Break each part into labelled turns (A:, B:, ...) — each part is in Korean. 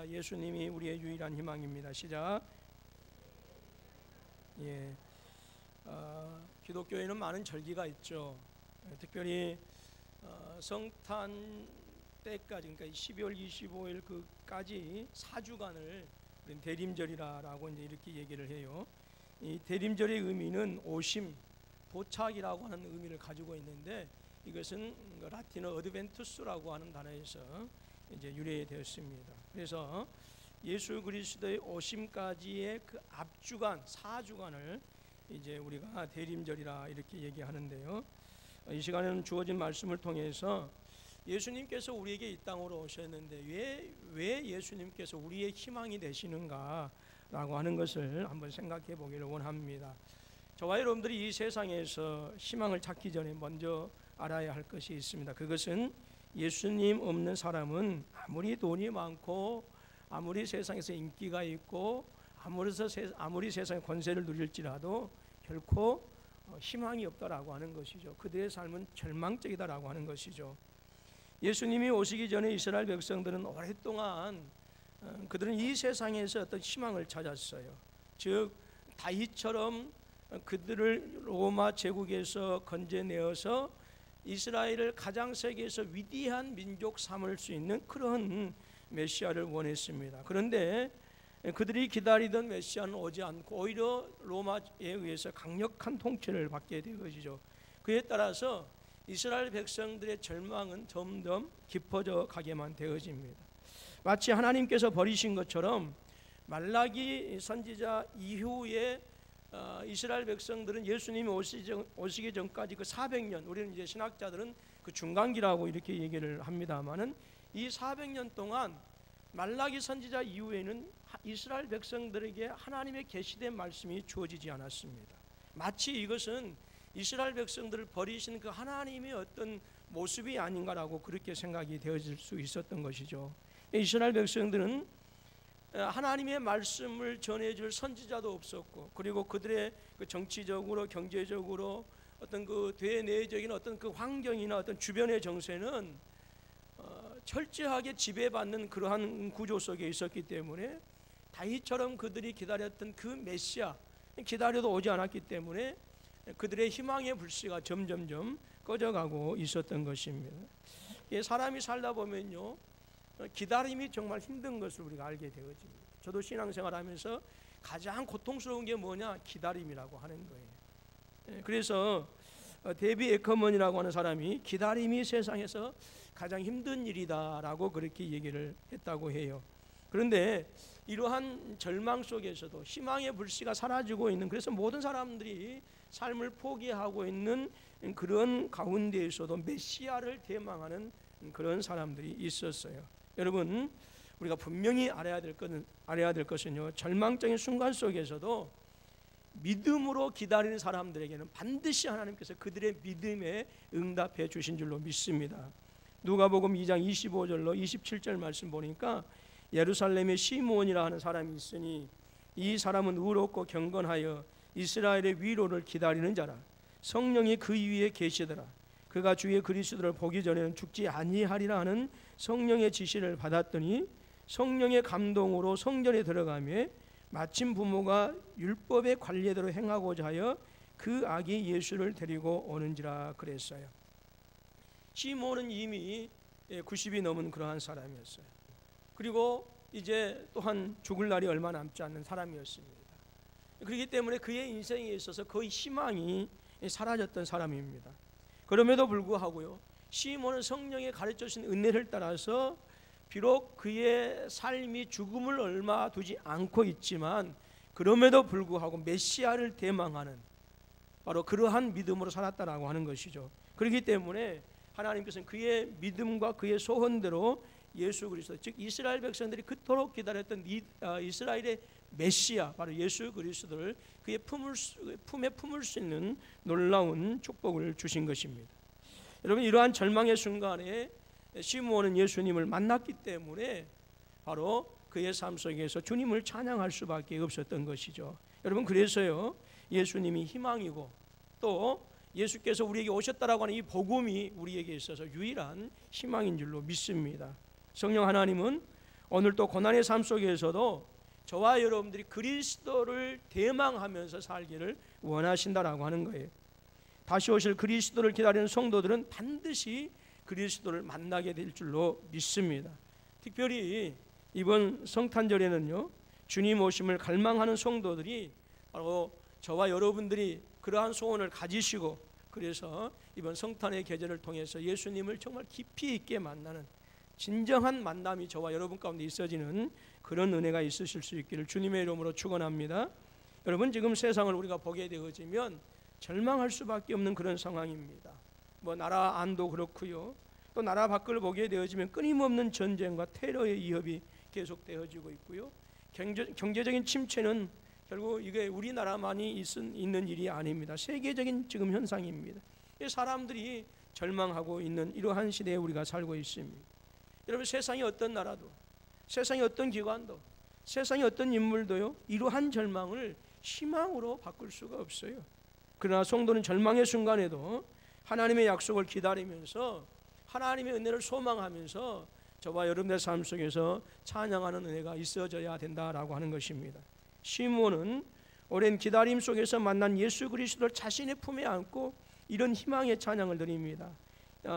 A: 예수님이 우리의 유일한 희망입니다. 시작. 예, 기독교에는 많은 절기가 있죠. 특별히 성탄 때까지, 그러니까 12월 25일 그까지 4주간을 대림절이라고 이제 이렇게 얘기를 해요. 이 대림절의 의미는 오심, 도착이라고 하는 의미를 가지고 있는데, 이것은 라틴어 어드벤투스라고 하는 단어에서 이제 유래되었습니다. 그래서 예수 그리스도의 오심까지의 그 앞주간 4주간을 이제 우리가 대림절이라 이렇게 얘기하는데요. 이 시간에는 주어진 말씀을 통해서 예수님께서 우리에게 이 땅으로 오셨는데 왜 예수님께서 우리의 희망이 되시는가라고 하는 것을 한번 생각해 보기를 원합니다. 저와 여러분들이 이 세상에서 희망을 찾기 전에 먼저 알아야 할 것이 있습니다. 그것은 예수님 없는 사람은 아무리 돈이 많고 아무리 세상에서 인기가 있고 아무리 세상에 권세를 누릴지라도 결코 희망이 없다라고 하는 것이죠. 그들의 삶은 절망적이다라고 하는 것이죠. 예수님이 오시기 전에 이스라엘 백성들은 오랫동안 그들은 이 세상에서 어떤 희망을 찾았어요. 즉 다윗처럼 그들을 로마 제국에서 건져내어서 이스라엘을 가장 세계에서 위대한 민족 삼을 수 있는 그런 메시아를 원했습니다. 그런데 그들이 기다리던 메시아는 오지 않고 오히려 로마에 의해서 강력한 통치를 받게 된 것이죠. 그에 따라서 이스라엘 백성들의 절망은 점점 깊어져 가게만 되어집니다. 마치 하나님께서 버리신 것처럼 말라기 선지자 이후에 이스라엘 백성들은 예수님이 오시기 전까지 그 400년, 우리는 이제 신학자들은 그 중간기라고 이렇게 얘기를 합니다만은 이 400년 동안 말라기 선지자 이후에는 이스라엘 백성들에게 하나님의 계시된 말씀이 주어지지 않았습니다. 마치 이것은 이스라엘 백성들을 버리신 그 하나님의 어떤 모습이 아닌가라고 그렇게 생각이 되어질 수 있었던 것이죠. 이스라엘 백성들은 하나님의 말씀을 전해줄 선지자도 없었고, 그리고 그들의 그 정치적으로 경제적으로 어떤 그 대내적인 어떤 그 환경이나 어떤 주변의 정세는 철저하게 지배받는 그러한 구조 속에 있었기 때문에 다윗처럼 그들이 기다렸던 그 메시아 기다려도 오지 않았기 때문에 그들의 희망의 불씨가 점점점 꺼져가고 있었던 것입니다. 사람이 살다 보면요, 기다림이 정말 힘든 것을 우리가 알게 되어집니다. 저도 신앙생활하면서 가장 고통스러운 게 뭐냐? 기다림이라고 하는 거예요. 그래서 데비 에커먼이라고 하는 사람이 기다림이 세상에서 가장 힘든 일이다라고 그렇게 얘기를 했다고 해요. 그런데 이러한 절망 속에서도 희망의 불씨가 사라지고 있는, 그래서 모든 사람들이 삶을 포기하고 있는 그런 가운데에서도 메시아를 대망하는 그런 사람들이 있었어요. 여러분, 우리가 분명히 알아야 될 것은요, 절망적인 순간 속에서도 믿음으로 기다리는 사람들에게는 반드시 하나님께서 그들의 믿음에 응답해 주신 줄로 믿습니다. 누가복음 2장 25절로 27절 말씀 보니까 예루살렘에 시므온이라 하는 사람이 있으니 이 사람은 의롭고 경건하여 이스라엘의 위로를 기다리는 자라. 성령이 그 위에 계시더라. 그가 주의 그리스도를 보기 전에는 죽지 아니하리라 하는 성령의 지시를 받았더니 성령의 감동으로 성전에 들어가며 마침 부모가 율법의 관례대로 행하고자 하여 그 아기 예수를 데리고 오는지라 그랬어요. 시므온은 이미 90이 넘은 그러한 사람이었어요. 그리고 이제 또한 죽을 날이 얼마 남지 않는 사람이었습니다. 그렇기 때문에 그의 인생에 있어서 거의 희망이 사라졌던 사람입니다. 그럼에도 불구하고요, 시므온은 성령의 가르쳐주신 은혜를 따라서 비록 그의 삶이 죽음을 얼마 두지 않고 있지만 그럼에도 불구하고 메시아를 대망하는 바로 그러한 믿음으로 살았다라고 하는 것이죠. 그렇기 때문에 하나님께서는 그의 믿음과 그의 소원대로 예수 그리스도, 즉 이스라엘 백성들이 그토록 기다렸던 이스라엘의 메시아, 바로 예수 그리스도를 그의 품에 품을 수 있는 놀라운 축복을 주신 것입니다. 여러분, 이러한 절망의 순간에 시므온은 예수님을 만났기 때문에 바로 그의 삶 속에서 주님을 찬양할 수밖에 없었던 것이죠. 여러분, 그래서요, 예수님이 희망이고 또 예수께서 우리에게 오셨다라고 하는 이 복음이 우리에게 있어서 유일한 희망인 줄로 믿습니다. 성령 하나님은 오늘 또 고난의 삶 속에서도 저와 여러분들이 그리스도를 대망하면서 살기를 원하신다라고 하는 거예요. 다시 오실 그리스도를 기다리는 성도들은 반드시 그리스도를 만나게 될 줄로 믿습니다. 특별히 이번 성탄절에는요, 주님 오심을 갈망하는 성도들이 바로 저와 여러분들이 그러한 소원을 가지시고, 그래서 이번 성탄의 계절을 통해서 예수님을 정말 깊이 있게 만나는 진정한 만남이 저와 여러분 가운데 있어지는 그런 은혜가 있으실 수 있기를 주님의 이름으로 축원합니다. 여러분, 지금 세상을 우리가 보게 되어지면 절망할 수밖에 없는 그런 상황입니다. 뭐 나라 안도 그렇고요, 또 나라 밖을 보게 되어지면 끊임없는 전쟁과 테러의 위협이 계속되어지고 있고요, 경제적인 침체는 결국 이게 우리나라만이 있는 일이 아닙니다. 세계적인 지금 현상입니다. 사람들이 절망하고 있는 이러한 시대에 우리가 살고 있습니다. 여러분, 세상의 어떤 나라도, 세상의 어떤 기관도, 세상의 어떤 인물도요, 이러한 절망을 희망으로 바꿀 수가 없어요. 그러나 성도는 절망의 순간에도 하나님의 약속을 기다리면서 하나님의 은혜를 소망하면서 저와 여러분의 삶 속에서 찬양하는 은혜가 있어져야 된다라고 하는 것입니다. 시므온은 오랜 기다림 속에서 만난 예수 그리스도를 자신의 품에 안고 이런 희망의 찬양을 드립니다.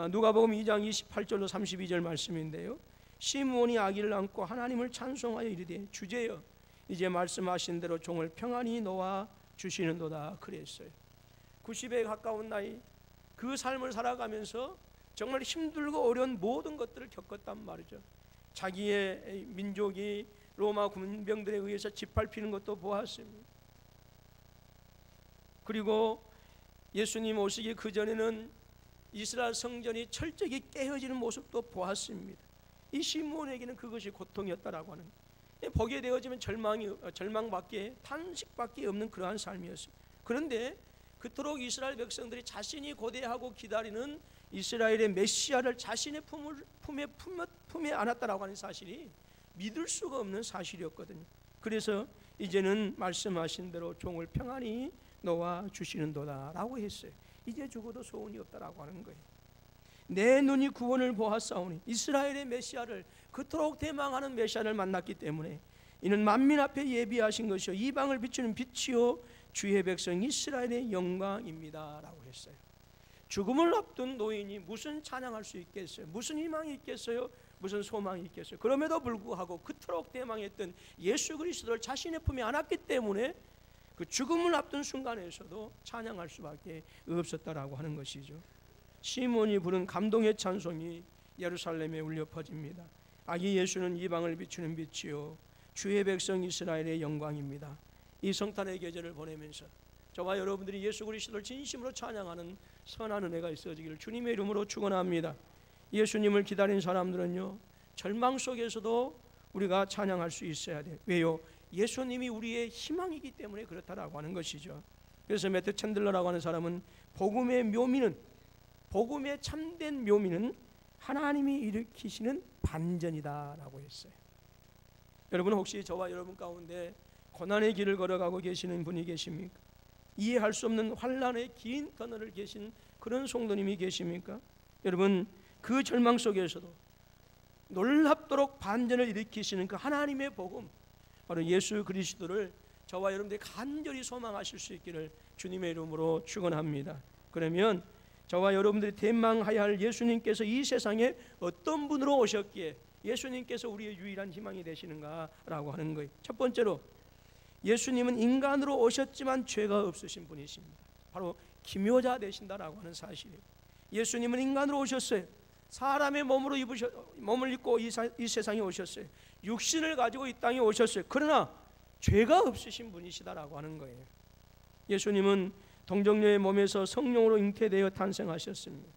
A: 누가복음 2장 28절로 32절 말씀인데요, 시므온이 아기를 안고 하나님을 찬송하여 이르되 주제여 이제 말씀하신 대로 종을 평안히 놓아 주시는도다 그랬어요. 90에 가까운 나이 그 삶을 살아가면서 정말 힘들고 어려운 모든 것들을 겪었단 말이죠. 자기의 민족이 로마 군병들에 의해서 짓밟히는 것도 보았습니다. 그리고 예수님 오시기 그 전에는 이스라엘 성전이 철저히 깨어지는 모습도 보았습니다. 이 시므온에게는 그것이 고통이었다라고 하는, 보게 되어지면 절망밖에, 탄식밖에 없는 그러한 삶이었어요. 그런데 그토록 이스라엘 백성들이 자신이 고대하고 기다리는 이스라엘의 메시아를 자신의 품에 안았다라고 하는 사실이 믿을 수가 없는 사실이었거든요. 그래서 이제는 말씀하신 대로 종을 평안히 놓아 주시는도다 라고 했어요. 이제 죽어도 소원이 없다라고 하는 거예요. 내 눈이 구원을 보았사오니, 이스라엘의 메시아를, 그토록 대망하는 메시아를 만났기 때문에 이는 만민 앞에 예비하신 것이요 이방을 비추는 빛이요 주의 백성 이스라엘의 영광입니다 라고 했어요. 죽음을 앞둔 노인이 무슨 찬양할 수 있겠어요? 무슨 희망이 있겠어요? 무슨 소망이 있겠어요? 그럼에도 불구하고 그토록 대망했던 예수 그리스도를 자신의 품에 안았기 때문에 그 죽음을 앞둔 순간에서도 찬양할 수밖에 없었다라고 하는 것이죠. 시몬이 부른 감동의 찬송이 예루살렘에 울려 퍼집니다. 아기 예수는 이방을 비추는 빛이요 주의 백성 이스라엘의 영광입니다. 이 성탄의 계절을 보내면서 저와 여러분들이 예수 그리스도를 진심으로 찬양하는 선한 은혜가 있어지기를 주님의 이름으로 축원합니다. 예수님을 기다린 사람들은요, 절망 속에서도 우리가 찬양할 수 있어야 돼요. 왜요? 예수님이 우리의 희망이기 때문에 그렇다라고 하는 것이죠. 그래서 매트 챈들러라고 하는 사람은 복음의 참된 묘미는 하나님이 일으키시는 반전이다라고 했어요. 여러분, 혹시 저와 여러분 가운데 고난의 길을 걸어가고 계시는 분이 계십니까? 이해할 수 없는 환난의 긴 터널을 계신 그런 성도님이 계십니까? 여러분, 그 절망 속에서도 놀랍도록 반전을 일으키시는 그 하나님의 복음, 바로 예수 그리스도를 저와 여러분들이 간절히 소망하실 수 있기를 주님의 이름으로 축원합니다. 그러면 저와 여러분들이 대망하여야 할 예수님께서 이 세상에 어떤 분으로 오셨기에 예수님께서 우리의 유일한 희망이 되시는가라고 하는 거예요. 첫 번째로, 예수님은 인간으로 오셨지만 죄가 없으신 분이십니다. 바로 기묘자 되신다라고 하는 사실이에요. 예수님은 인간으로 오셨어요. 사람의 몸을 입고 이 세상에 오셨어요. 육신을 가지고 이 땅에 오셨어요. 그러나 죄가 없으신 분이시다라고 하는 거예요. 예수님은 동정녀의 몸에서 성령으로 잉태되어 탄생하셨습니다.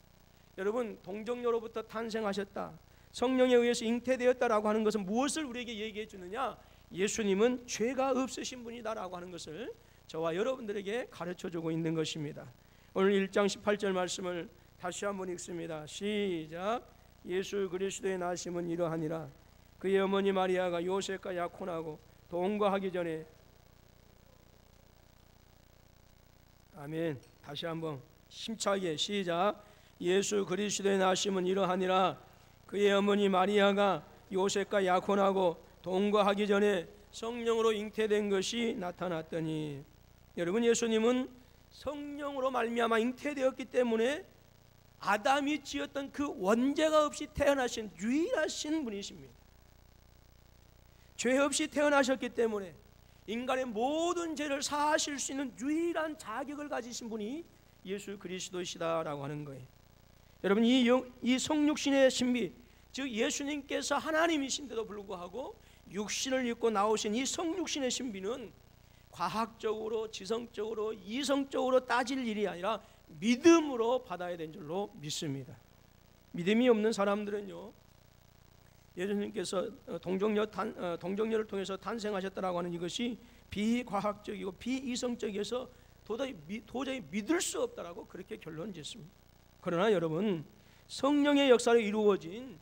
A: 여러분, 동정녀로부터 탄생하셨다, 성령에 의해서 잉태되었다라고 하는 것은 무엇을 우리에게 얘기해 주느냐? 예수님은 죄가 없으신 분이다라고 하는 것을 저와 여러분들에게 가르쳐주고 있는 것입니다. 오늘 1장 18절 말씀을 다시 한번 읽습니다. 시작. 예수 그리스도의 나심은 이러하니라. 그의 어머니 마리아가 요셉과 약혼하고 동거하기 전에, 아멘. 다시 한번 힘차게 시작. 예수 그리스도의 나심은 이러하니라. 그의 어머니 마리아가 요셉과 약혼하고 동거하기 전에 성령으로 잉태된 것이 나타났더니, 여러분, 예수님은 성령으로 말미암아 잉태되었기 때문에 아담이 지었던 그 원죄가 없이 태어나신 유일하신 분이십니다. 죄 없이 태어나셨기 때문에 인간의 모든 죄를 사하실 수 있는 유일한 자격을 가지신 분이 예수 그리스도시다라고 하는 거예요. 여러분, 이 성육신의 신비, 즉 예수님께서 하나님이신데도 불구하고 육신을 입고 나오신 이 성육신의 신비는 과학적으로, 지성적으로, 이성적으로 따질 일이 아니라 믿음으로 받아야 되는 줄로 믿습니다. 믿음이 없는 사람들은요, 예수님께서 동정녀를 통해서 탄생하셨다라고 하는 이것이 비과학적이고 비이성적이어서 도저히 믿을 수 없다라고 그렇게 결론 짓습니다. 그러나 여러분, 성령의 역사로 이루어진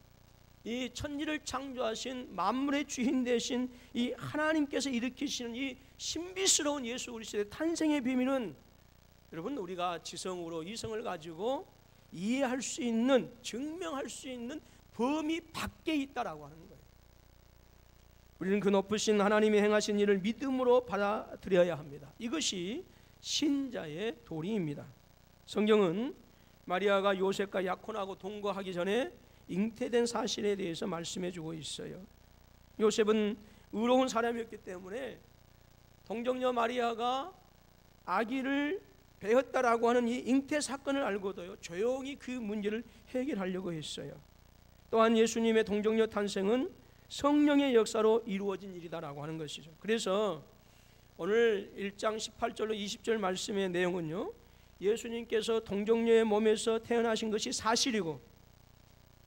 A: 이 천지를 창조하신 만물의 주인 되신 이 하나님께서 일으키시는 이 신비스러운 예수 그리스도의 탄생의 비밀은 여러분, 우리가 지성으로 이성을 가지고 이해할 수 있는, 증명할 수 있는 범위 밖에 있다라고 하는 거예요. 우리는 그 높으신 하나님이 행하신 일을 믿음으로 받아들여야 합니다. 이것이 신자의 도리입니다. 성경은 마리아가 요셉과 약혼하고 동거하기 전에 잉태된 사실에 대해서 말씀해 주고 있어요. 요셉은 의로운 사람이었기 때문에 동정녀 마리아가 아기를 배었다라고 하는 이 잉태 사건을 알고도요, 조용히 그 문제를 해결하려고 했어요. 또한 예수님의 동정녀 탄생은 성령의 역사로 이루어진 일이다라고 하는 것이죠. 그래서 오늘 1장 18절로 20절 말씀의 내용은요, 예수님께서 동정녀의 몸에서 태어나신 것이 사실이고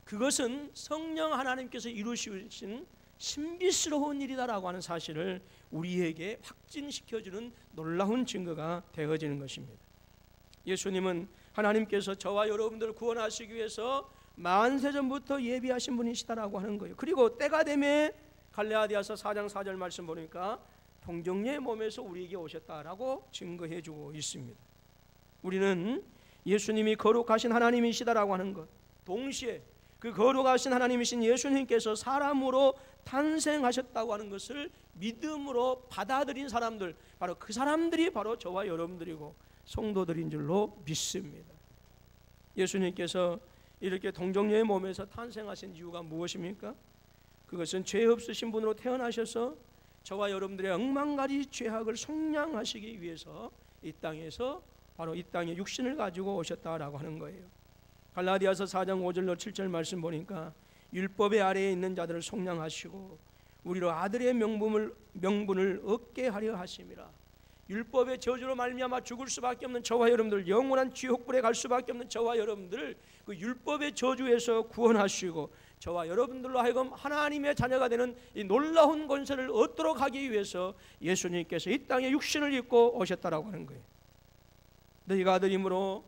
A: 그것은 성령 하나님께서 이루시신 신비스러운 일이다라고 하는 사실을 우리에게 확증시켜주는 놀라운 증거가 되어지는 것입니다. 예수님은 하나님께서 저와 여러분들을 구원하시기 위해서 만세전부터 예비하신 분이시다라고 하는 거예요. 그리고 때가 되매 갈라디아서 4장 4절 말씀 보니까 동정녀의 몸에서 우리에게 오셨다라고 증거해주고 있습니다. 우리는 예수님이 거룩하신 하나님이시다라고 하는 것, 동시에 그 거룩하신 하나님이신 예수님께서 사람으로 탄생하셨다고 하는 것을 믿음으로 받아들인 사람들, 바로 그 사람들이 바로 저와 여러분들이고 성도들인 줄로 믿습니다. 예수님께서 이렇게 동정녀의 몸에서 탄생하신 이유가 무엇입니까? 그것은 죄 없으신 분으로 태어나셔서 저와 여러분들의 억만가지 죄악을 속량하시기 위해서 이 땅에서 바로 이 땅에 육신을 가지고 오셨다라고 하는 거예요. 갈라디아서 4장 5절로 7절 말씀 보니까 율법의 아래에 있는 자들을 속량하시고 우리로 아들의 명분을 얻게 하려 하심이라. 율법의 저주로 말미암아 죽을 수밖에 없는 저와 여러분들, 영원한 지옥불에 갈 수밖에 없는 저와 여러분들을 그 율법의 저주에서 구원하시고 저와 여러분들로 하여금 하나님의 자녀가 되는 이 놀라운 권세를 얻도록 하기 위해서 예수님께서 이 땅에 육신을 입고 오셨다라고 하는 거예요. 너희가 아들이므로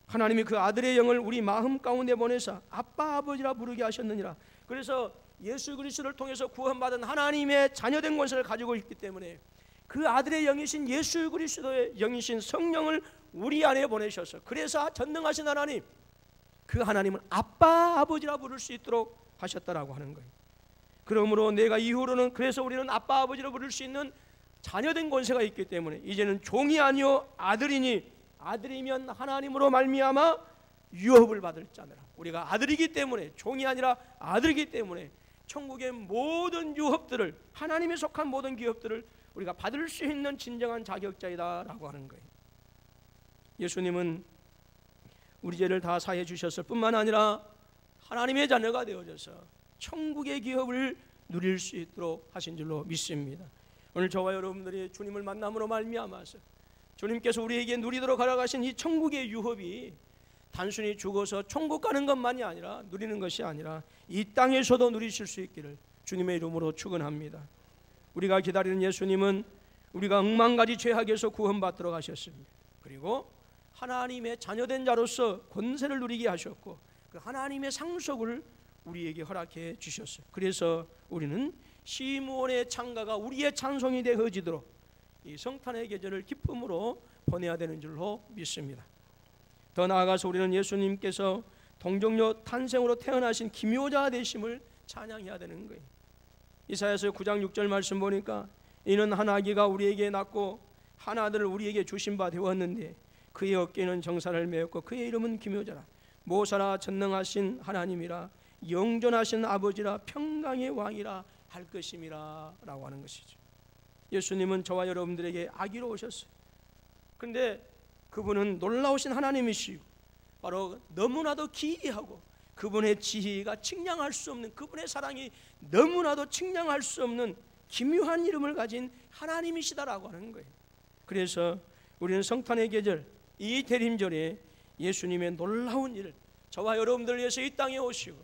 A: 하나님이 그 아들의 영을 우리 마음 가운데 보내사 아빠 아버지라 부르게 하셨느니라. 그래서 예수 그리스도를 통해서 구원받은 하나님의 자녀된 권세를 가지고 있기 때문에 그 아들의 영이신 예수 그리스도의 영이신 성령을 우리 안에 보내셔서, 그래서 전능하신 하나님, 그 하나님은 아빠 아버지라 부를 수 있도록 하셨다라고 하는 거예요. 그러므로 내가 이후로는, 그래서 우리는 아빠 아버지라 부를 수 있는 자녀된 권세가 있기 때문에 이제는 종이 아니요 아들이니, 아들이면 하나님으로 말미암아 유업을 받을 자니라. 우리가 아들이기 때문에, 종이 아니라 아들이기 때문에 천국의 모든 유업들을, 하나님에 속한 모든 기업들을 우리가 받을 수 있는 진정한 자격자이다라고 하는 거예요. 예수님은 우리 죄를 다 사해 주셨을 뿐만 아니라 하나님의 자녀가 되어져서 천국의 기업을 누릴 수 있도록 하신 줄로 믿습니다. 오늘 저와 여러분들이 주님을 만남으로 말미암아서 주님께서 우리에게 누리도록 허락하신 이 천국의 유업이 단순히 죽어서 천국 가는 것만이 아니라, 누리는 것이 아니라 이 땅에서도 누리실 수 있기를 주님의 이름으로 축원합니다. 우리가 기다리는 예수님은 우리가 억만가지 죄악에서 구원받도록 하셨습니다. 그리고 하나님의 자녀된 자로서 권세를 누리게 하셨고 그 하나님의 상속을 우리에게 허락해 주셨어요. 그래서 우리는 시므온의 창가가 우리의 찬송이 되어지도록 이 성탄의 계절을 기쁨으로 보내야 되는 줄로 믿습니다. 더 나아가서 우리는 예수님께서 동정녀 탄생으로 태어나신 기묘자 되심을 찬양해야 되는 거예요. 이사야서 9장 6절 말씀 보니까 이는 한 아기가 우리에게 낳고 한 아들을 우리에게 주신 바 되었는데 그의 어깨는 정사를 메었고 그의 이름은 기묘자라 모사라 전능하신 하나님이라 영존하신 아버지라 평강의 왕이라 할 것임이라 라고 하는 것이죠. 예수님은 저와 여러분들에게 아기로 오셨어요. 그런데 그분은 놀라우신 하나님이시고 바로 너무나도 기이하고 그분의 지혜가 측량할 수 없는, 그분의 사랑이 너무나도 측량할 수 없는 기묘한 이름을 가진 하나님이시다라고 하는 거예요. 그래서 우리는 성탄의 계절, 이 대림절에 예수님의 놀라운 일을 저와 여러분들을 위해서 이 땅에 오시고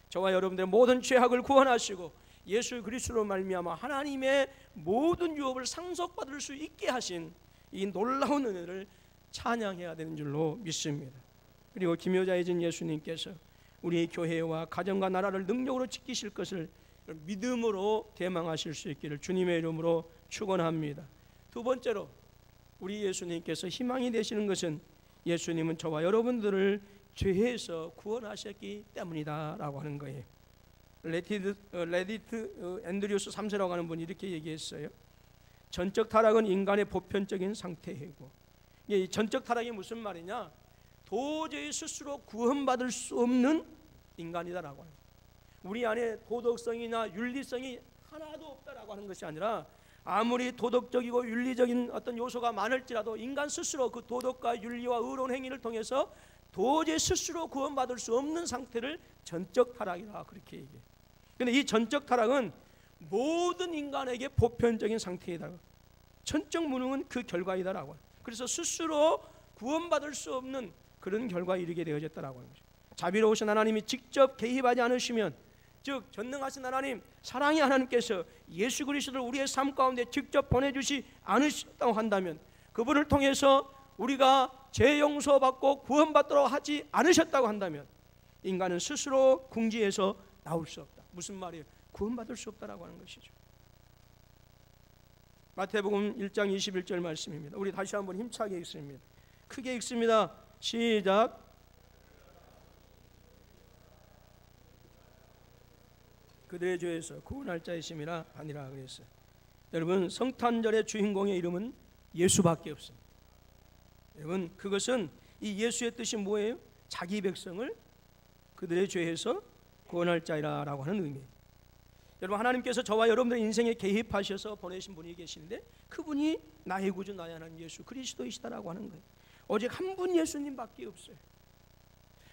A: 저와 여러분들의 모든 죄악을 구원하시고 예수 그리스도로 말미암아 하나님의 모든 유업을 상속받을 수 있게 하신 이 놀라운 은혜를 찬양해야 되는 줄로 믿습니다. 그리고 기묘자이신 예수님께서 우리 교회와 가정과 나라를 능력으로 지키실 것을 믿음으로 대망하실 수 있기를 주님의 이름으로 축원합니다. 두 번째로 우리 예수님께서 희망이 되시는 것은 예수님은 저와 여러분들을 죄에서 구원하셨기 때문이다라고 하는 거예요. 레디트 앤드류스 3세라고 하는 분이 이렇게 얘기했어요. 전적 타락은 인간의 보편적인 상태이고, 이 전적 타락이 무슨 말이냐? 도저히 스스로 구원받을 수 없는 인간이다라고 하는 거예요. 우리 안에 도덕성이나 윤리성이 하나도 없다라고 하는 것이 아니라 아무리 도덕적이고 윤리적인 어떤 요소가 많을지라도 인간 스스로 그 도덕과 윤리와 의로운 행위를 통해서 도저히 스스로 구원받을 수 없는 상태를 전적 타락이라 그렇게 얘기해요. 그런데 이 전적 타락은 모든 인간에게 보편적인 상태이다. 전적 무능은 그 결과이다라고 해요. 그래서 스스로 구원받을 수 없는 그런 결과에 이르게 되어졌다라고 하는 거죠. 자비로우신 하나님이 직접 개입하지 않으시면, 즉 전능하신 하나님, 사랑의 하나님께서 예수 그리스도를 우리의 삶 가운데 직접 보내주시 않으셨다고 한다면, 그분을 통해서 우리가 죄 용서받고 구원받도록 하지 않으셨다고 한다면 인간은 스스로 궁지에서 나올 수 없다. 무슨 말이에요? 구원받을 수 없다라고 하는 것이죠. 마태복음 1장 21절 말씀입니다. 우리 다시 한번 힘차게 읽습니다. 크게 읽습니다. 시작. 그들의 죄에서 구원할 자이심이라 아니라 그랬어요. 여러분, 성탄절의 주인공의 이름은 예수밖에 없습니다. 여러분, 그것은 이 예수의 뜻이 뭐예요? 자기 백성을 그들의 죄에서 구원할 자이라고 하는 의미예요. 여러분, 하나님께서 저와 여러분들의 인생에 개입하셔서 보내신 분이 계시는데 그분이 나의 구주 나의 하나님 예수 그리스도이시다라고 하는 거예요. 오직 한 분 예수님밖에 없어요.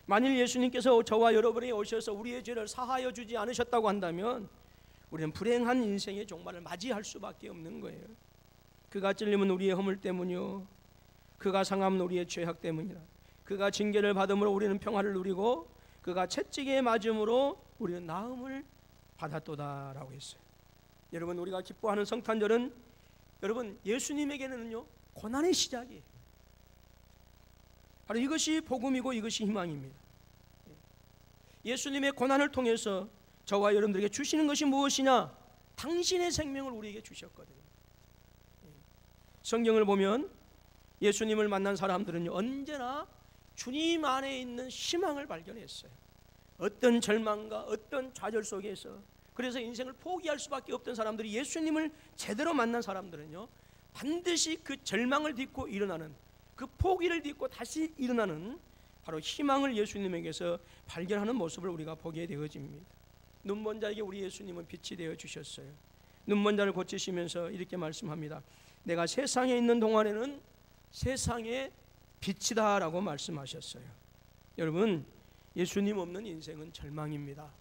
A: 만일 예수님께서 저와 여러분이 오셔서 우리의 죄를 사하여 주지 않으셨다고 한다면 우리는 불행한 인생의 종말을 맞이할 수밖에 없는 거예요. 그가 찔림은 우리의 허물 때문이요 그가 상함은 우리의 죄악 때문이라. 그가 징계를 받음으로 우리는 평화를 누리고 그가 채찍에 맞음으로 우리는 나음을 받았도다라고 했어요. 여러분, 우리가 기뻐하는 성탄절은 여러분 예수님에게는요 고난의 시작이에요. 바로 이것이 복음이고 이것이 희망입니다. 예수님의 고난을 통해서 저와 여러분들에게 주시는 것이 무엇이냐? 당신의 생명을 우리에게 주셨거든요. 성경을 보면 예수님을 만난 사람들은 언제나 주님 안에 있는 희망을 발견했어요. 어떤 절망과 어떤 좌절 속에서, 그래서 인생을 포기할 수밖에 없던 사람들이 예수님을 제대로 만난 사람들은요 반드시 그 절망을 딛고 일어나는, 그 포기를 딛고 다시 일어나는 바로 희망을 예수님에게서 발견하는 모습을 우리가 보게 되어집니다. 눈먼 자에게 우리 예수님은 빛이 되어 주셨어요. 눈먼 자를 고치시면서 이렇게 말씀합니다. 내가 세상에 있는 동안에는 세상의 빛이다 라고 말씀하셨어요. 여러분, 예수님 없는 인생은 절망입니다.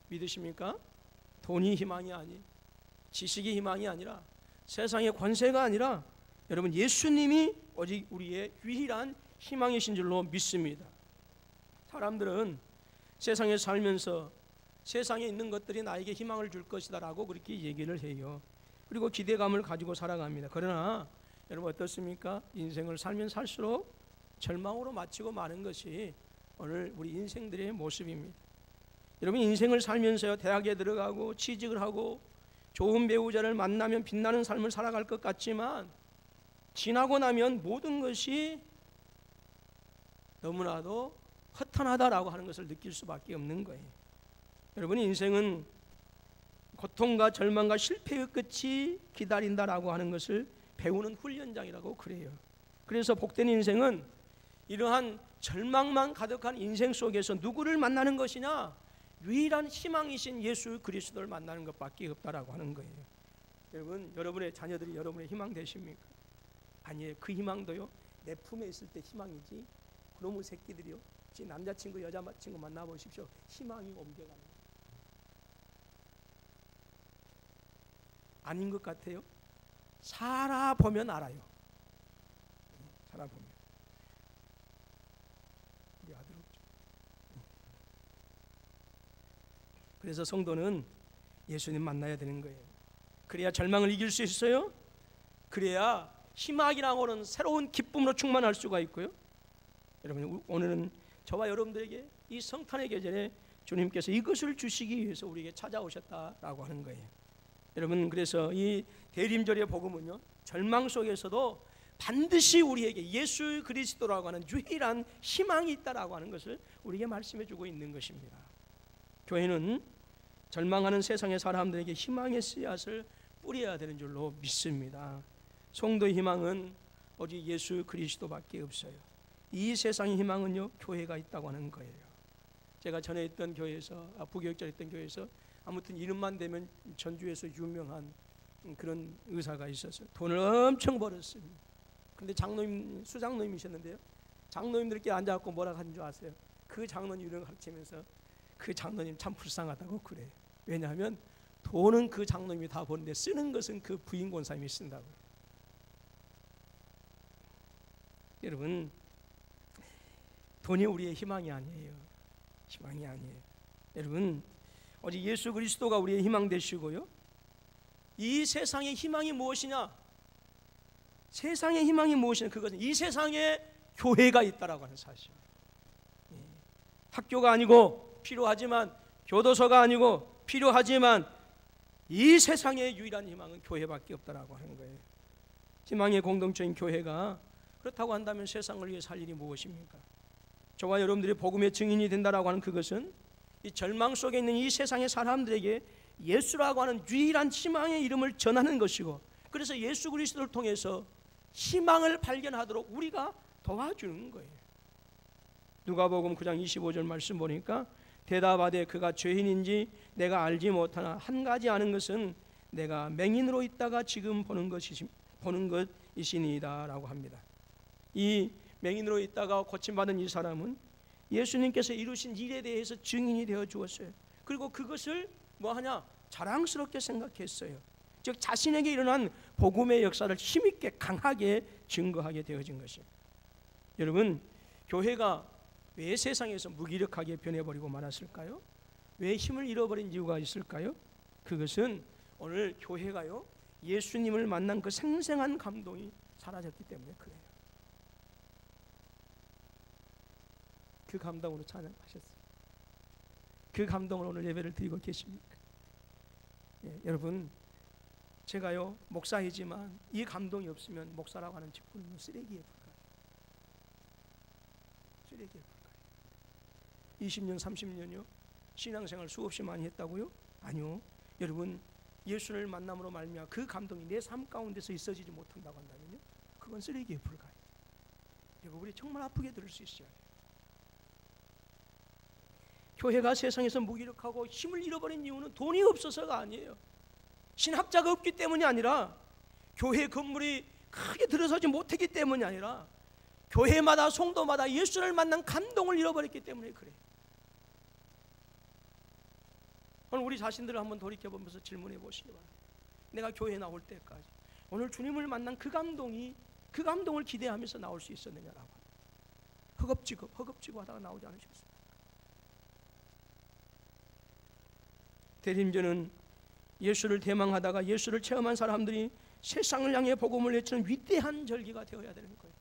A: 믿으십니까? 돈이 희망이 아니, 지식이 희망이 아니라, 세상의 권세가 아니라 여러분 예수님이 오직 우리의 유일한 희망이신 줄로 믿습니다. 사람들은 세상에 살면서 세상에 있는 것들이 나에게 희망을 줄 것이다 라고 그렇게 얘기를 해요. 그리고 기대감을 가지고 살아갑니다. 그러나 여러분 어떻습니까? 인생을 살면 살수록 절망으로 마치고 마는 것이 오늘 우리 인생들의 모습입니다. 여러분, 인생을 살면서요 대학에 들어가고 취직을 하고 좋은 배우자를 만나면 빛나는 삶을 살아갈 것 같지만 지나고 나면 모든 것이 너무나도 허탄하다라고 하는 것을 느낄 수밖에 없는 거예요. 여러분, 인생은 고통과 절망과 실패의 끝이 기다린다라고 하는 것을 배우는 훈련장이라고 그래요. 그래서 복된 인생은 이러한 절망만 가득한 인생 속에서 누구를 만나는 것이냐? 유일한 희망이신 예수 그리스도를 만나는 것밖에 없다라고 하는 거예요. 여러분, 여러분의 자녀들이 여러분의 희망 되십니까? 아니에요. 그 희망도요, 내 품에 있을 때 희망이지, 그놈의 새끼들이요, 지 남자친구 여자친구 만나보십시오. 희망이 옮겨가는 거예요. 아닌 것 같아요. 살아보면 알아요. 살아보면. 우리 아들 없죠. 그래서 성도는 예수님 만나야 되는 거예요. 그래야 절망을 이길 수 있어요. 그래야 희망이라고 하는 새로운 기쁨으로 충만할 수가 있고요. 여러분, 오늘은 저와 여러분들에게 이 성탄의 계절에 주님께서 이것을 주시기 위해서 우리에게 찾아오셨다라고 하는 거예요. 여러분, 그래서 이 대림절의 복음은요, 절망 속에서도 반드시 우리에게 예수 그리스도라고 하는 유일한 희망이 있다라고 하는 것을 우리에게 말씀해 주고 있는 것입니다. 교회는 절망하는 세상의 사람들에게 희망의 씨앗을 뿌려야 되는 줄로 믿습니다. 성도의 희망은 오직 예수 그리스도밖에 없어요. 이 세상의 희망은요, 교회가 있다고 하는 거예요. 제가 전에 있던 교회에서, 부교육자에 있던 교회에서 아무튼 이름만 되면 전주에서 유명한 그런 의사가 있었어요. 돈을 엄청 벌었습니다. 근데 장로님, 수장로님이셨는데요, 장로님들끼리 앉아갖고 뭐라 하는 줄 아세요? 그 장로님 이름 가르치면서 그 장로님 참 불쌍하다고 그래요. 왜냐하면 돈은 그 장로님이 다 버는데 쓰는 것은 그 부인 권사님이 쓴다고요. 여러분, 돈이 우리의 희망이 아니에요. 희망이 아니에요. 여러분, 오직 예수 그리스도가 우리의 희망 되시고요, 이 세상의 희망이 무엇이냐? 세상의 희망이 무엇이냐? 그것은 이 세상에 교회가 있다라고 하는 사실. 학교가 아니고 필요하지만, 교도소가 아니고 필요하지만, 이 세상의 유일한 희망은 교회밖에 없다라고 하는 거예요. 희망의 공동체인 교회가 그렇다고 한다면 세상을 위해 살 일이 무엇입니까? 저와 여러분들이 복음의 증인이 된다라고 하는 그것은 이 절망 속에 있는 이 세상의 사람들에게 예수라고 하는 유일한 희망의 이름을 전하는 것이고, 그래서 예수 그리스도를 통해서 희망을 발견하도록 우리가 도와주는 거예요. 누가복음 9장 25절 말씀 보니까 대답하되 그가 죄인인지 내가 알지 못하나 한 가지 아는 것은 내가 맹인으로 있다가 지금 보는 것이시니이다 라고 합니다. 이 맹인으로 있다가 고침받은 이 사람은 예수님께서 이루신 일에 대해서 증인이 되어 주었어요. 그리고 그것을 뭐하냐? 자랑스럽게 생각했어요. 즉 자신에게 일어난 복음의 역사를 힘있게 강하게 증거하게 되어진 것입니다. 여러분, 교회가 왜 세상에서 무기력하게 변해버리고 말았을까요? 왜 힘을 잃어버린 이유가 있을까요? 그것은 오늘 교회가요, 예수님을 만난 그 생생한 감동이 사라졌기 때문에 그래요. 그 감동으로 찬양하셨어요. 그 감동을 오늘 예배를 드리고 계십니까? 여러분, 제가요 목사이지만 이 감동이 없으면 목사라고 하는 직분은 쓰레기에 불과해요. 쓰레기에 불과해요. 20년, 30년요 신앙생활 수없이 많이 했다고요? 아니요. 여러분, 예수를 만남으로 말미암아 그 감동이 내 삶 가운데서 있어지지 못한다고 한다면요, 그건 쓰레기에 불과해요. 여러분, 우리 정말 아프게 들을 수 있어요. 교회가 세상에서 무기력하고 힘을 잃어버린 이유는 돈이 없어서가 아니에요. 신학자가 없기 때문이 아니라, 교회 건물이 크게 들어서지 못했기 때문이 아니라, 교회마다 성도마다 예수를 만난 감동을 잃어버렸기 때문에 그래요. 오늘 우리 자신들을 한번 돌이켜보면서 질문해 보시기 바랍니다. 내가 교회에 나올 때까지 오늘 주님을 만난 그 감동을 기대하면서 나올 수 있었느냐라고. 허겁지겁 하다가 나오지 않으셨습니까? 대림절은 예수를 대망하다가 예수를 체험한 사람들이 세상을 향해 복음을 외치는 위대한 절기가 되어야 되는 거예요.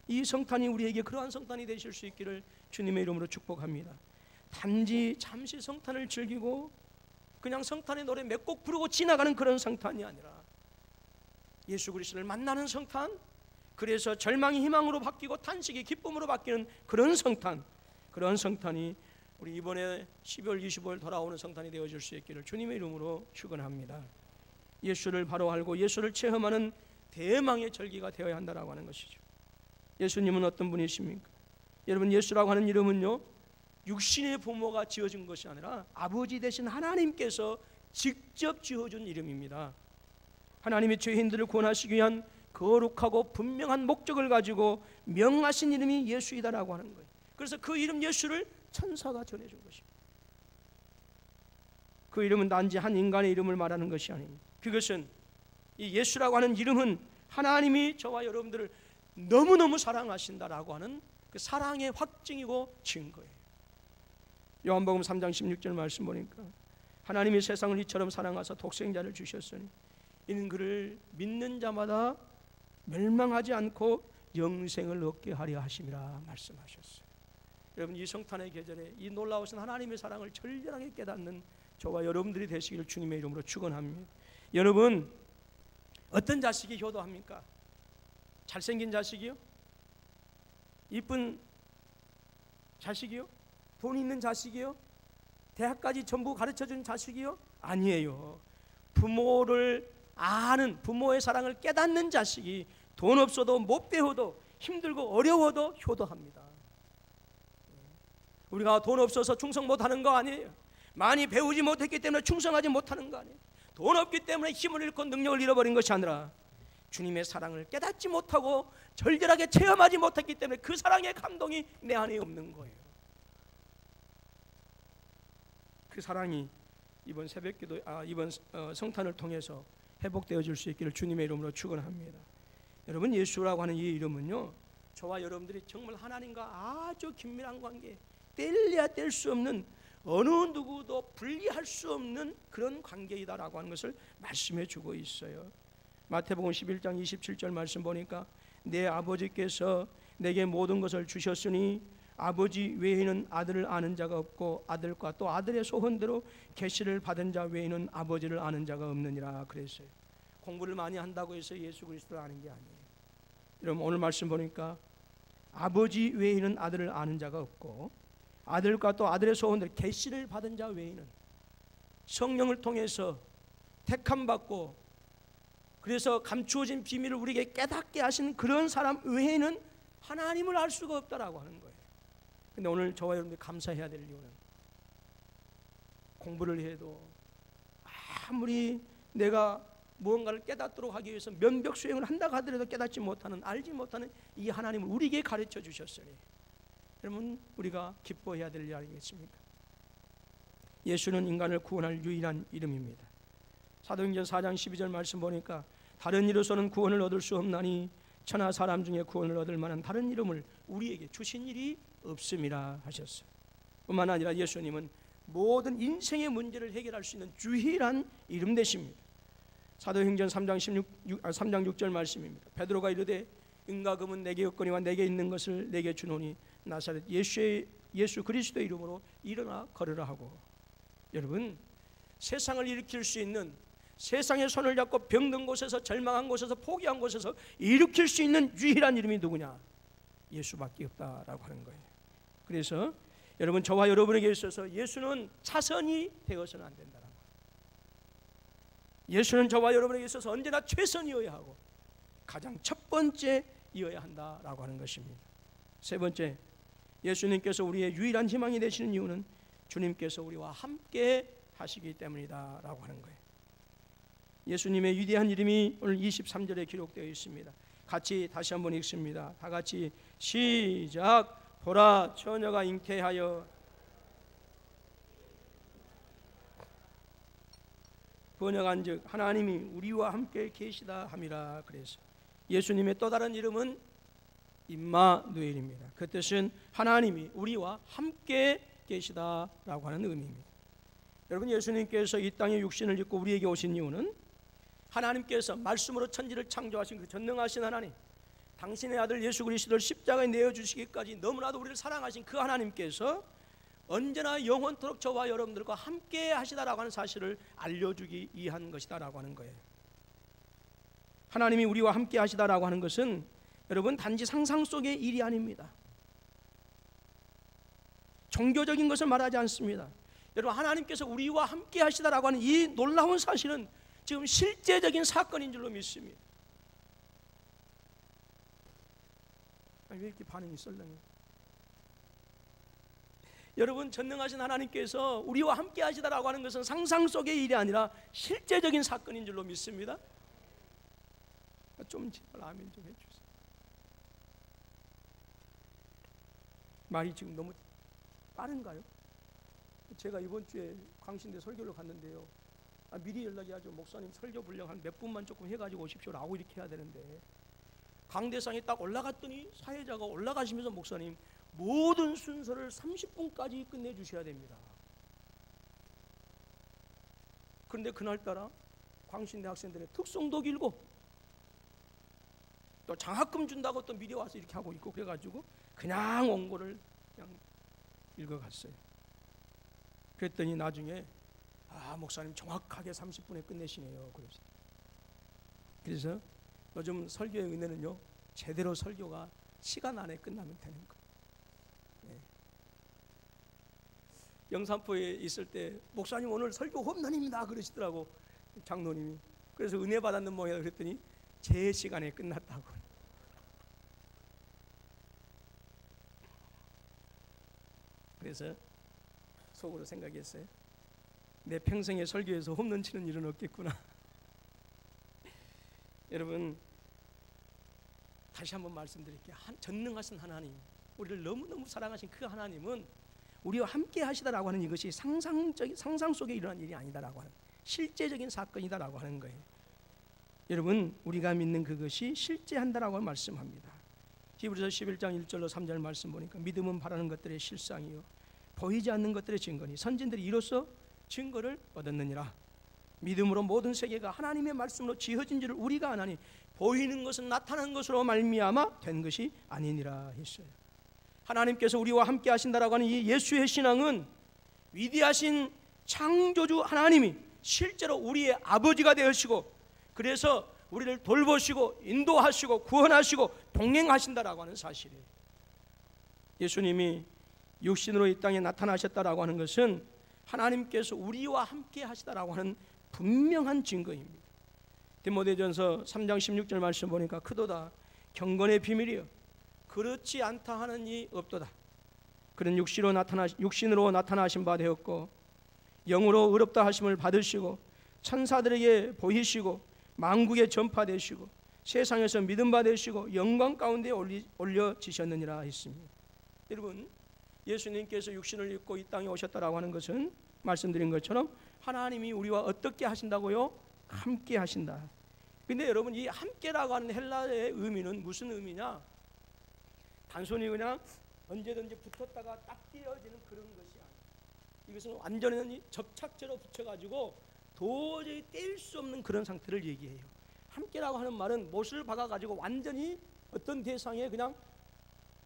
A: 이 성탄이 우리에게 그러한 성탄이 되실 수 있기를 주님의 이름으로 축복합니다. 단지 잠시 성탄을 즐기고 그냥 성탄의 노래 몇 곡 부르고 지나가는 그런 성탄이 아니라, 예수 그리스도를 만나는 성탄, 그래서 절망이 희망으로 바뀌고 탄식이 기쁨으로 바뀌는 그런 성탄이 우리 이번에 12월 25일 돌아오는 성탄이 되어줄 수 있기를 주님의 이름으로 축원합니다. 예수를 바로 알고 예수를 체험하는 대망의 절기가 되어야 한다라고 하는 것이죠. 예수님은 어떤 분이십니까? 여러분, 예수라고 하는 이름은요, 육신의 부모가 지어준 것이 아니라 아버지 되신 하나님께서 직접 지어준 이름입니다. 하나님이 죄인들을 구원하시기 위한 거룩하고 분명한 목적을 가지고 명하신 이름이 예수이다라고 하는 거예요. 그래서 그 이름 예수를 천사가 전해준 것입니다. 그 이름은 단지 한 인간의 이름을 말하는 것이 아닙니다. 그것은 이 예수라고 하는 이름은 하나님이 저와 여러분들을 너무너무 사랑하신다라고 하는 그 사랑의 확증이고 증거예요. 요한복음 3장 16절 말씀 보니까 하나님이 세상을 이처럼 사랑하사 독생자를 주셨으니 이는 그를 믿는 자마다 멸망하지 않고 영생을 얻게 하려 하심이라 말씀하셨어요. 여러분, 이 성탄의 계절에 이 놀라우신 하나님의 사랑을 절절하게 깨닫는 저와 여러분들이 되시기를 주님의 이름으로 축원합니다. 여러분, 어떤 자식이 효도합니까? 잘생긴 자식이요? 이쁜 자식이요? 돈 있는 자식이요? 대학까지 전부 가르쳐준 자식이요? 아니에요. 부모를 아는, 부모의 사랑을 깨닫는 자식이 돈 없어도 못 배워도 힘들고 어려워도 효도합니다. 우리가 돈 없어서 충성 못하는 거 아니에요. 많이 배우지 못했기 때문에 충성하지 못하는 거 아니에요. 돈 없기 때문에 힘을 잃고 능력을 잃어버린 것이 아니라 주님의 사랑을 깨닫지 못하고 절절하게 체험하지 못했기 때문에 그 사랑의 감동이 내 안에 없는 거예요. 그 사랑이 이번 새벽기도 이번 성탄을 통해서 회복되어질 수 있기를 주님의 이름으로 축원합니다. 여러분, 예수라고 하는 이 이름은요, 저와 여러분들이 정말 하나님과 아주 긴밀한 관계, 뗄래야 뗄 수 없는, 어느 누구도 분리할 수 없는 그런 관계이다라고 하는 것을 말씀해 주고 있어요. 마태복음 11장 27절 말씀 보니까 내 아버지께서 내게 모든 것을 주셨으니 아버지 외에는 아들을 아는 자가 없고 아들과 또 아들의 소원대로 계시를 받은 자 외에는 아버지를 아는 자가 없느니라 그랬어요. 공부를 많이 한다고 해서 예수 그리스도를 아는 게 아니에요. 여러분, 오늘 말씀 보니까 아버지 외에는 아들을 아는 자가 없고 아들과 또 아들의 소원대로 계시를 받은 자 외에는, 성령을 통해서 택함받고 그래서 감추어진 비밀을 우리에게 깨닫게 하신 그런 사람 외에는 하나님을 알 수가 없다라고 하는 거예요. 근데 오늘 저와 여러분들이 감사해야 될 이유는, 공부를 해도 아무리 내가 무언가를 깨닫도록 하기 위해서 면벽 수행을 한다고 하더라도 깨닫지 못하는, 알지 못하는 이 하나님을 우리에게 가르쳐 주셨으니 여러분, 우리가 기뻐해야 될 일 아니겠습니까? 예수는 인간을 구원할 유일한 이름입니다. 사도행전 4장 12절 말씀 보니까 다른 이로서는 구원을 얻을 수 없나니 천하 사람 중에 구원을 얻을 만한 다른 이름을 우리에게 주신 일이 없음이라 하셨어요. 뿐만 아니라 예수님은 모든 인생의 문제를 해결할 수 있는 유일한 이름 되십니다. 사도행전 3장 6절 말씀입니다. 베드로가 이르되 은과 금은 내게 없거니와 내게 있는 것을 내게 주노니 나사렛 예수 그리스도의 이름으로 일어나 걸으라 하고. 여러분, 세상을 일으킬 수 있는, 세상의 손을 잡고 병든 곳에서, 절망한 곳에서, 포기한 곳에서 일으킬 수 있는 유일한 이름이 누구냐? 예수밖에 없다라고 하는 거예요. 그래서 여러분, 저와 여러분에게 있어서 예수는 차선이 되어서는 안 된다는 거예요. 예수는 저와 여러분에게 있어서 언제나 최선이어야 하고 가장 첫 번째이어야 한다라고 하는 것입니다. 세 번째, 예수님께서 우리의 유일한 희망이 되시는 이유는 주님께서 우리와 함께 하시기 때문이다 라고 하는 거예요. 예수님의 위대한 이름이 오늘 23절에 기록되어 있습니다. 같이 다시 한번 읽습니다. 다 같이 시작. 보라, 처녀가 잉태하여 번역한즉 하나님이 우리와 함께 계시다 함이라 그래서 예수님의 또 다른 이름은 임마누엘입니다. 그 뜻은 하나님이 우리와 함께 계시다라고 하는 의미입니다. 여러분, 예수님께서 이 땅에 육신을 입고 우리에게 오신 이유는 하나님께서 말씀으로 천지를 창조하신 그 전능하신 하나님, 당신의 아들 예수 그리스도를 십자가에 내어주시기까지 너무나도 우리를 사랑하신 그 하나님께서 언제나 영원토록 저와 여러분들과 함께 하시다라고 하는 사실을 알려주기 위한 것이다라고 하는 거예요. 하나님이 우리와 함께 하시다라고 하는 것은 여러분, 단지 상상 속의 일이 아닙니다. 종교적인 것을 말하지 않습니다. 여러분, 하나님께서 우리와 함께 하시다라고 하는 이 놀라운 사실은 지금 실제적인 사건인 줄로 믿습니다. 아니, 왜 이렇게 반응이 썰렁해요? 여러분, 전능하신 하나님께서 우리와 함께 하시다라고 하는 것은 상상 속의 일이 아니라 실제적인 사건인 줄로 믿습니다. 좀 제발 아멘 좀 해주세요. 말이 지금 너무 빠른가요? 제가 이번 주에 광신대 설교를 갔는데요, 미리 연락해야죠. 목사님 설교 분량 한 몇 분만 조금 해가지고 오십시오라고 이렇게 해야 되는데, 강대상에 딱 올라갔더니 사회자가 올라가시면서 목사님 모든 순서를 30분까지 끝내주셔야 됩니다. 그런데 그날따라 광신대 학생들의 특성도 길고 또 장학금 준다고 또 미리 와서 이렇게 하고 있고, 그래가지고 그냥 원고를 그냥 읽어갔어요. 그랬더니 나중에 목사님 정확하게 30분에 끝내시네요. 그래서 요즘 설교의 은혜는요, 제대로 설교가 시간 안에 끝나면 되는 거예요. 영산포에 있을 때 목사님 오늘 설교 홈런입니다 그러시더라고, 장로님이. 그래서 은혜 받았는 모양이다 그랬더니 제 시간에 끝났다고. 그래서 속으로 생각했어요. 내 평생에 설교에서 홈런 치는 일은 없겠구나. 여러분, 다시 한번 말씀드릴게요. 전능하신 하나님, 우리를 너무너무 사랑하신 그 하나님은 우리와 함께 하시다라고 하는 이것이 상상 속에 일어난 일이 아니다라고 하는 실제적인 사건이다라고 하는 거예요. 여러분, 우리가 믿는 그것이 실제한다라고 말씀합니다. 히브리서 11장 1절로 3절 말씀 보니까 믿음은 바라는 것들의 실상이요 보이지 않는 것들의 증거니 선진들이 이로써 증거를 얻었느니라. 믿음으로 모든 세계가 하나님의 말씀으로 지어진 줄을 우리가 아나니 보이는 것은 나타난 것으로 말미암아 된 것이 아니니라 했어요. 하나님께서 우리와 함께 하신다라고 하는 이 예수의 신앙은 위대하신 창조주 하나님이 실제로 우리의 아버지가 되시고, 그래서 우리를 돌보시고 인도하시고 구원하시고 동행하신다라고 하는 사실이에요. 예수님이 육신으로 이 땅에 나타나셨다라고 하는 것은 하나님께서 우리와 함께 하시다라고 하는 분명한 증거입니다. 디모데전서 3장 16절 말씀 보니까 크도다 경건의 비밀이여 그렇지 않다 하는 이 없도다. 그는 육신으로 나타나신 바 되었고 영으로 의롭다 하심을 받으시고 천사들에게 보이시고 만국에 전파되시고 세상에서 믿음 받으시고 영광 가운데 올려지셨느니라 했습니다. 여러분, 예수님께서 육신을 입고 이 땅에 오셨다라고 하는 것은 말씀드린 것처럼 하나님이 우리와 어떻게 하신다고요? 함께 하신다. 근데 여러분, 이 함께라고 하는 헬라어의 의미는 무슨 의미냐? 단순히 그냥 언제든지 붙었다가 딱 띄어지는 그런 것이 아니에요. 이것은 완전히 접착제로 붙여가지고 도저히 뗄 수 없는 그런 상태를 얘기해요. 함께라고 하는 말은 못을 박아가지고 완전히 어떤 대상에 그냥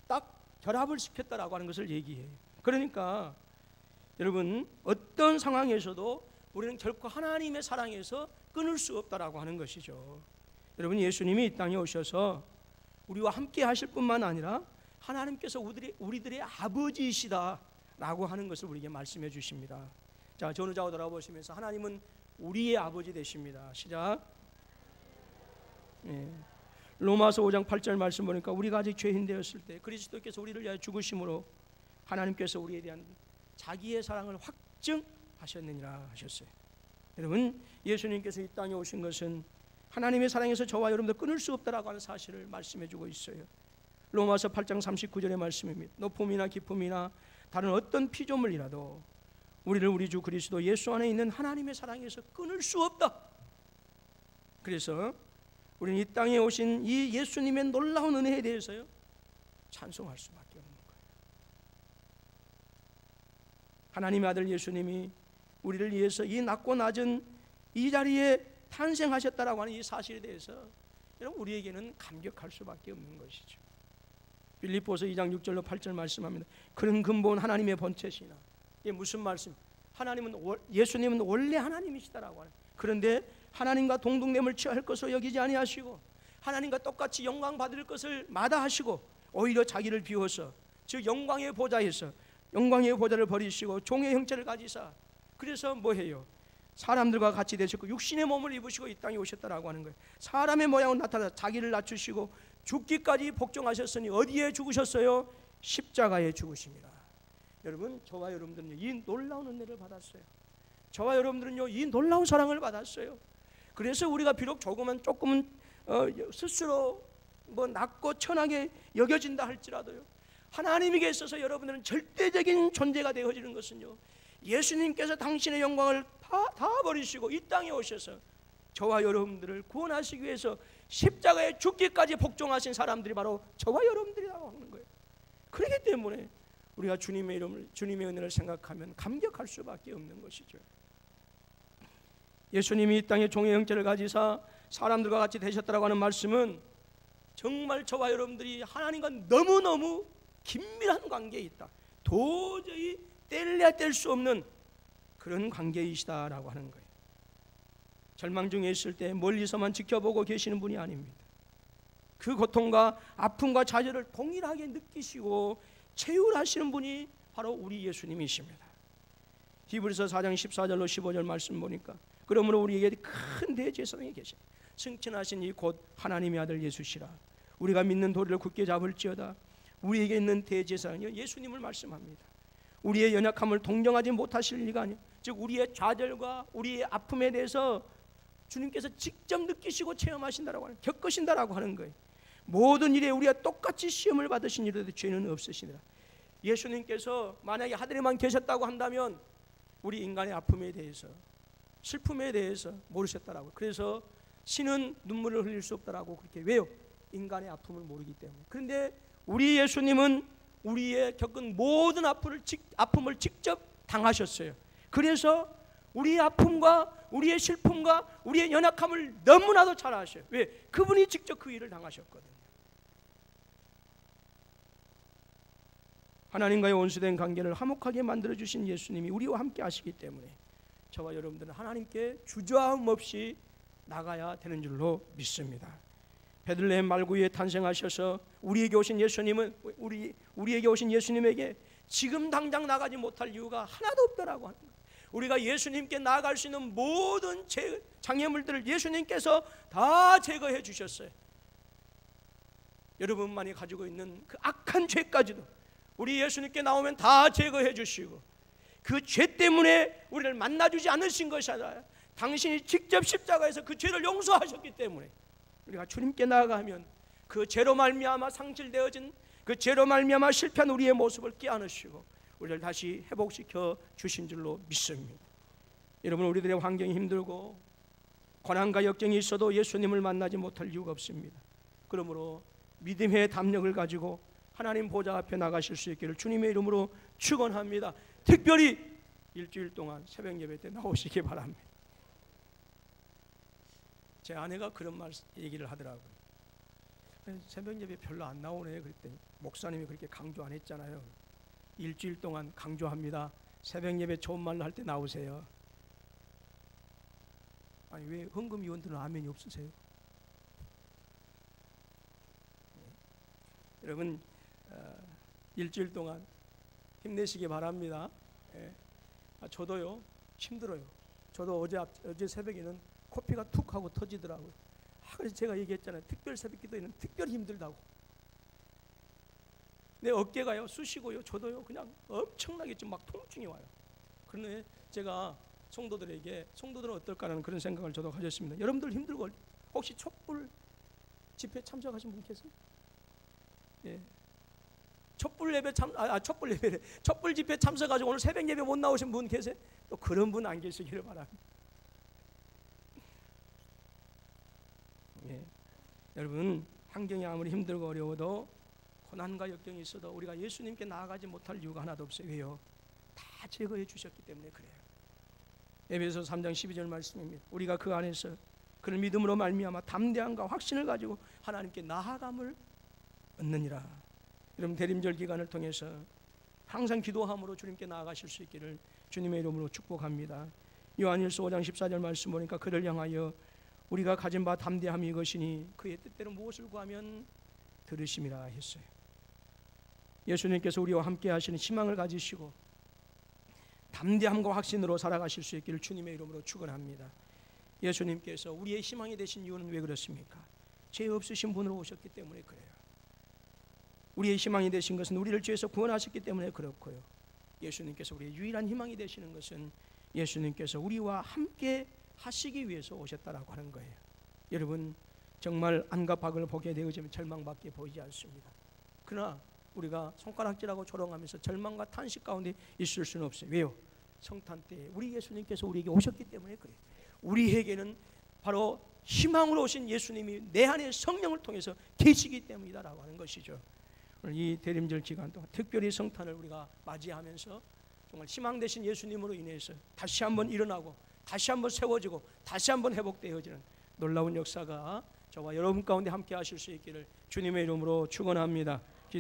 A: 딱 결합을 시켰다라고 하는 것을 얘기해요. 그러니까 여러분, 어떤 상황에서도 우리는 결코 하나님의 사랑에서 끊을 수 없다라고 하는 것이죠. 여러분, 예수님이 이 땅에 오셔서 우리와 함께 하실 뿐만 아니라 하나님께서 우리들의 아버지이시다라고 하는 것을 우리에게 말씀해 주십니다. 자, 전후좌우 돌아보시면서 하나님은 우리의 아버지 되십니다. 시작. 로마서 5장 8절 말씀 보니까 우리가 아직 죄인 되었을 때 그리스도께서 우리를 위하여 죽으심으로 하나님께서 우리에 대한 자기의 사랑을 확증하셨느니라 하셨어요. 여러분, 예수님께서 이 땅에 오신 것은 하나님의 사랑에서 저와 여러분들 끊을 수 없다라고 하는 사실을 말씀해 주고 있어요. 로마서 8장 39절의 말씀입니다. 높음이나 깊음이나 다른 어떤 피조물이라도 우리를 우리 주 그리스도 예수 안에 있는 하나님의 사랑에서 끊을 수 없다. 그래서 우리는 이 땅에 오신 이 예수님의 놀라운 은혜에 대해서요 찬송할 수밖에 없는 거예요. 하나님의 아들 예수님이 우리를 위해서 이 낮고 낮은 이 자리에 탄생하셨다라고 하는 이 사실에 대해서 여러분, 우리에게는 감격할 수밖에 없는 것이죠. 빌립보서 2장 6절로 8절 말씀합니다. 그런 근본 하나님의 본체시나. 이게 무슨 말씀? 예수님은 원래 하나님이시다라고 하는. 그런데 하나님과 동등됨을 취할 것으로 여기지 아니하시고 하나님과 똑같이 영광 받을 것을 마다하시고 오히려 자기를 비워서 즉 영광의 보좌에서 영광의 보좌를 버리시고 종의 형체를 가지사, 그래서 뭐해요? 사람들과 같이 되셨고 육신의 몸을 입으시고 이 땅에 오셨다라고 하는 거예요. 사람의 모양으로 나타나 자기를 낮추시고 죽기까지 복종하셨으니 어디에 죽으셨어요? 십자가에 죽으십니다. 여러분, 저와 여러분들은 이 놀라운 은혜를 받았어요. 저와 여러분들은요, 이 놀라운 사랑을 받았어요. 그래서 우리가 비록 조금은 스스로 낮고 천하게 여겨진다 할지라도요, 하나님에게 있어서 여러분들은 절대적인 존재가 되어지는 것은요, 예수님께서 당신의 영광을 다 버리시고 이 땅에 오셔서 저와 여러분들을 구원하시기 위해서 십자가에 죽기까지 복종하신 사람들이 바로 저와 여러분들이라고 하는 거예요. 그렇기 때문에 우리가 주님의 은혜를 생각하면 감격할 수밖에 없는 것이죠. 예수님이 이 땅에 종의 형체를 가지사 사람들과 같이 되셨다라고 하는 말씀은 정말 저와 여러분들이 하나님과 너무너무 긴밀한 관계에 있다, 도저히 뗄래야 뗄 수 없는 그런 관계이시다라고 하는 거예요. 절망 중에 있을 때 멀리서만 지켜보고 계시는 분이 아닙니다. 그 고통과 아픔과 좌절을 동일하게 느끼시고 체휼하시는 분이 바로 우리 예수님이십니다. 히브리서 4장 14절로 15절 말씀 보니까 그러므로 우리에게 큰 대제사장이 계시다. 승천하신 이 곧 하나님의 아들 예수시라. 우리가 믿는 도리를 굳게 잡을지어다. 우리에게 있는 대제사장이 예수님을 말씀합니다. 우리의 연약함을 동정하지 못하실 리가 아니요, 즉 우리의 좌절과 우리의 아픔에 대해서 주님께서 직접 느끼시고 체험하신다라고 하는, 겪으신다라고 하는 거예요. 모든 일에 우리가 똑같이 시험을 받으신 일에도 죄는 없으시니라. 예수님께서 만약에 하늘에만 계셨다고 한다면 우리 인간의 아픔에 대해서, 슬픔에 대해서 모르셨다라고. 그래서 신은 눈물을 흘릴 수 없다라고 그렇게. 왜요? 인간의 아픔을 모르기 때문에. 그런데 우리 예수님은 우리의 겪은 모든 아픔을 직접 당하셨어요. 그래서 우리의 아픔과 우리의 슬픔과 우리의 연약함을 너무나도 잘 아셔요. 왜? 그분이 직접 그 일을 당하셨거든요. 하나님과의 온수된 관계를 화목하게 만들어주신 예수님이 우리와 함께 하시기 때문에 저와 여러분들은 하나님께 주저함 없이 나가야 되는 줄로 믿습니다. 베들레헴 말구에 탄생하셔서 우리에게 오신 예수님은 우리에게 오신 예수님에게 지금 당장 나가지 못할 이유가 하나도 없다라고 하는 거예요. 우리가 예수님께 나아갈 수 있는 모든 장애물들을 예수님께서 다 제거해 주셨어요. 여러분만이 가지고 있는 그 악한 죄까지도 우리 예수님께 나오면 다 제거해 주시고, 그 죄 때문에 우리를 만나주지 않으신 것이 아니라 당신이 직접 십자가에서 그 죄를 용서하셨기 때문에 우리가 주님께 나아가면 그 죄로 말미암아 상실되어진, 그 죄로 말미암아 실패한 우리의 모습을 깨어내시고 우리를 다시 회복시켜 주신 줄로 믿습니다. 여러분, 우리들의 환경이 힘들고 고난과 역경이 있어도 예수님을 만나지 못할 이유가 없습니다. 그러므로 믿음의 담력을 가지고 하나님 보좌 앞에 나가실 수 있기를 주님의 이름으로 축원합니다. 특별히 일주일 동안 새벽 예배 때 나오시기 바랍니다. 제 아내가 그런 얘기를 하더라고요. 새벽 예배 별로 안 나오네. 그랬더니 목사님이 그렇게 강조 안 했잖아요. 일주일 동안 강조합니다. 새벽 예배 좋은 말로 할 때 나오세요. 아니, 왜 헌금위원들은 아멘이 없으세요? 여러분, 일주일 동안 힘내시기 바랍니다. 저도요 힘들어요. 저도 어제 새벽에는 코피가 툭 하고 터지더라고요. 그래서 제가 얘기했잖아요. 특별 새벽 기도에는 특별히 힘들다고. 내 어깨가요 쑤시고요, 저도요 그냥 엄청나게 좀 막 통증이 와요. 그런데 제가 성도들은 어떨까라는 그런 생각을 저도 가졌습니다. 여러분들 힘들고 혹시 촛불 집회 참석하신 분 계세요? 예. 촛불 집회 참석하시고 오늘 새벽 예배 못 나오신 분 계세요? 또 그런 분 안 계시기를 바랍니다. 예. 여러분, 환경이 아무리 힘들고 어려워도 고난과 역경이 있어도 우리가 예수님께 나아가지 못할 이유가 하나도 없어요. 왜요? 다 제거해 주셨기 때문에 그래요. 에베소 3장 12절 말씀입니다. 우리가 그 안에서 그를 믿음으로 말미암아 담대함과 확신을 가지고 하나님께 나아감을 얻느니라. 여러분, 대림절 기간을 통해서 항상 기도함으로 주님께 나아가실 수 있기를 주님의 이름으로 축복합니다. 요한일서 5장 14절 말씀 보니까 그를 향하여 우리가 가진 바 담대함이 이것이니 그의 뜻대로 무엇을 구하면 들으심이라 했어요. 예수님께서 우리와 함께 하시는 희망을 가지시고 담대함과 확신으로 살아가실 수 있기를 주님의 이름으로 축원합니다. 예수님께서 우리의 희망이 되신 이유는 왜 그렇습니까? 죄 없으신 분으로 오셨기 때문에 그래요. 우리의 희망이 되신 것은 우리를 죄에서 구원하셨기 때문에 그렇고요. 예수님께서 우리의 유일한 희망이 되시는 것은 예수님께서 우리와 함께 하시기 위해서 오셨다라고 하는 거예요. 여러분, 정말 안과 밖을 보게 되어지면 절망밖에 보이지 않습니다. 그러나 우리가 손가락질하고 조롱하면서 절망과 탄식 가운데 있을 수는 없어요. 왜요? 성탄 때 우리 예수님께서 우리에게 오셨기 때문에 그래요. 우리에게는 바로 희망으로 오신 예수님이 내 안에 성령을 통해서 계시기 때문이다라고 하는 것이죠. 오늘 이 대림절 기간 동안 특별히 성탄을 우리가 맞이하면서 정말 희망 되신 예수님으로 인해서 다시 한번 일어나고 다시 한번 세워지고 다시 한번 회복되어지는 놀라운 역사가 저와 여러분 가운데 함께 하실 수 있기를 주님의 이름으로 축원합니다.